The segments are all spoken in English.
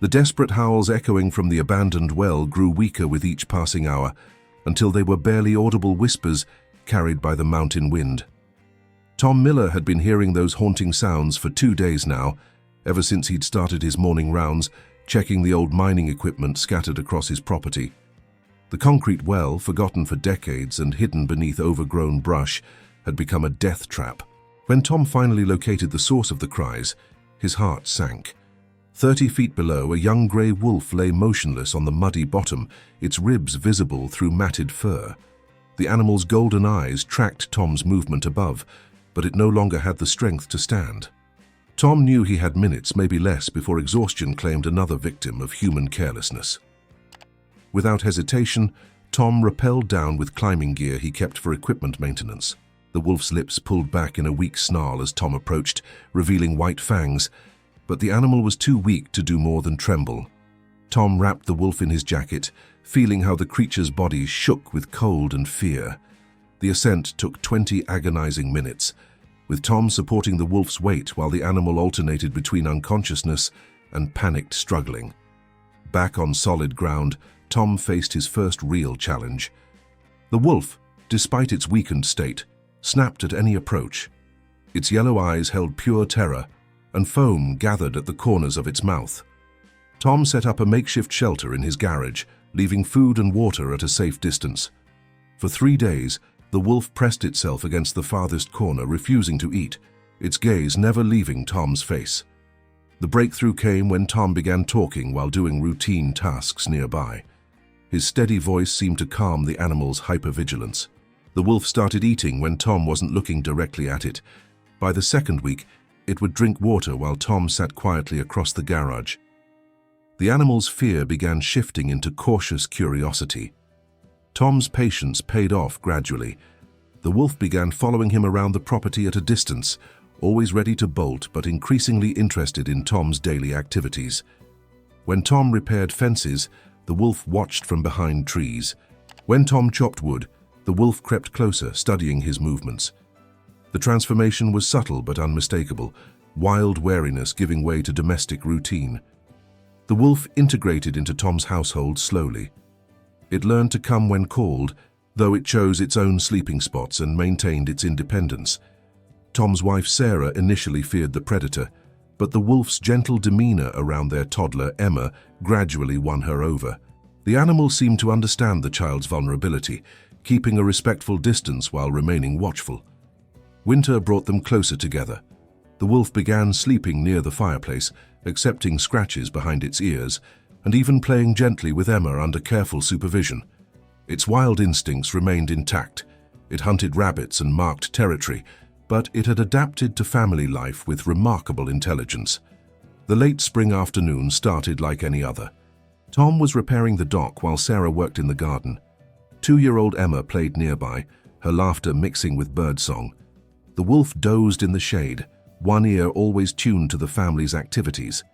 The desperate howls echoing from the abandoned well grew weaker with each passing hour, until they were barely audible whispers carried by the mountain wind. Tom Miller had been hearing those haunting sounds for 2 days now, ever since he'd started his morning rounds, checking the old mining equipment scattered across his property. The concrete well, forgotten for decades and hidden beneath overgrown brush, had become a death trap. When Tom finally located the source of the cries, his heart sank. 30 feet below, a young grey wolf lay motionless on the muddy bottom, its ribs visible through matted fur. The animal's golden eyes tracked Tom's movement above, but it no longer had the strength to stand. Tom knew he had minutes, maybe less, before exhaustion claimed another victim of human carelessness. Without hesitation, Tom rappelled down with climbing gear he kept for equipment maintenance. The wolf's lips pulled back in a weak snarl as Tom approached, revealing white fangs, but the animal was too weak to do more than tremble. Tom wrapped the wolf in his jacket, feeling how the creature's body shook with cold and fear. The ascent took 20 agonizing minutes, with Tom supporting the wolf's weight while the animal alternated between unconsciousness and panicked struggling. Back on solid ground, Tom faced his first real challenge. The wolf, despite its weakened state, snapped at any approach. Its yellow eyes held pure terror, and foam gathered at the corners of its mouth. Tom set up a makeshift shelter in his garage, leaving food and water at a safe distance. For 3 days, the wolf pressed itself against the farthest corner, refusing to eat, its gaze never leaving Tom's face. The breakthrough came when Tom began talking while doing routine tasks nearby. His steady voice seemed to calm the animal's hypervigilance. The wolf started eating when Tom wasn't looking directly at it. By the second week, it would drink water while Tom sat quietly across the garage. The animal's fear began shifting into cautious curiosity. Tom's patience paid off gradually. The wolf began following him around the property at a distance, always ready to bolt but increasingly interested in Tom's daily activities. When Tom repaired fences, the wolf watched from behind trees. When Tom chopped wood, the wolf crept closer, studying his movements. The transformation was subtle but unmistakable, wild wariness giving way to domestic routine. The wolf integrated into Tom's household slowly. It learned to come when called, though it chose its own sleeping spots and maintained its independence. Tom's wife Sarah initially feared the predator, but the wolf's gentle demeanor around their toddler Emma gradually won her over. The animal seemed to understand the child's vulnerability, keeping a respectful distance while remaining watchful. Winter brought them closer together. The wolf began sleeping near the fireplace, accepting scratches behind its ears, and even playing gently with Emma under careful supervision. Its wild instincts remained intact. It hunted rabbits and marked territory, but it had adapted to family life with remarkable intelligence. The late spring afternoon started like any other. Tom was repairing the dock while Sarah worked in the garden. 2-year-old Emma played nearby, her laughter mixing with birdsong. The wolf dozed in the shade, one ear always tuned to the family's activities.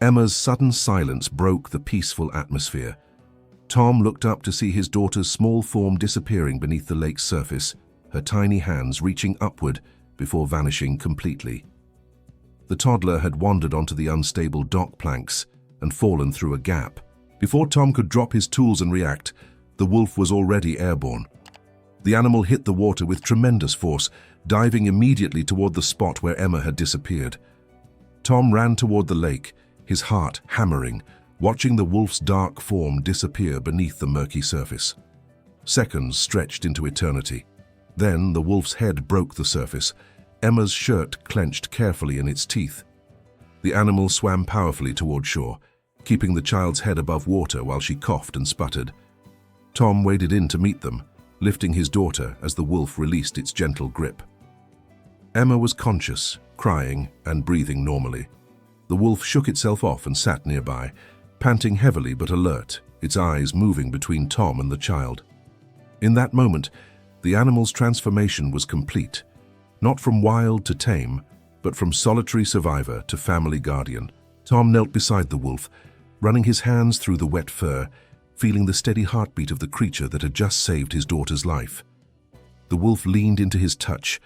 Emma's sudden silence broke the peaceful atmosphere. Tom looked up to see his daughter's small form disappearing beneath the lake's surface, her tiny hands reaching upward before vanishing completely. The toddler had wandered onto the unstable dock planks and fallen through a gap. Before Tom could drop his tools and react, the wolf was already airborne. The animal hit the water with tremendous force, diving immediately toward the spot where Emma had disappeared. Tom ran toward the lake, his heart hammering, watching the wolf's dark form disappear beneath the murky surface. Seconds stretched into eternity. Then the wolf's head broke the surface, Emma's shirt clenched carefully in its teeth. The animal swam powerfully toward shore, keeping the child's head above water while she coughed and sputtered. Tom waded in to meet them, lifting his daughter as the wolf released its gentle grip. Emma was conscious, crying and breathing normally. The wolf shook itself off and sat nearby, panting heavily but alert, its eyes moving between Tom and the child. In that moment, the animal's transformation was complete, not from wild to tame, but from solitary survivor to family guardian. Tom knelt beside the wolf, running his hands through the wet fur, feeling the steady heartbeat of the creature that had just saved his daughter's life. The wolf leaned into his touch,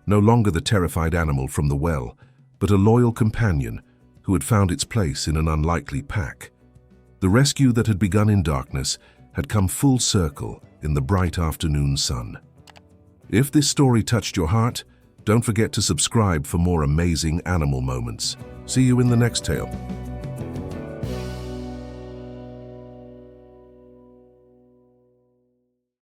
no longer the terrified animal from the well, but a loyal companion, who had found its place in an unlikely pack. The rescue that had begun in darkness had come full circle in the bright afternoon sun. If this story touched your heart, don't forget to subscribe for more amazing animal moments. See you in the next tale.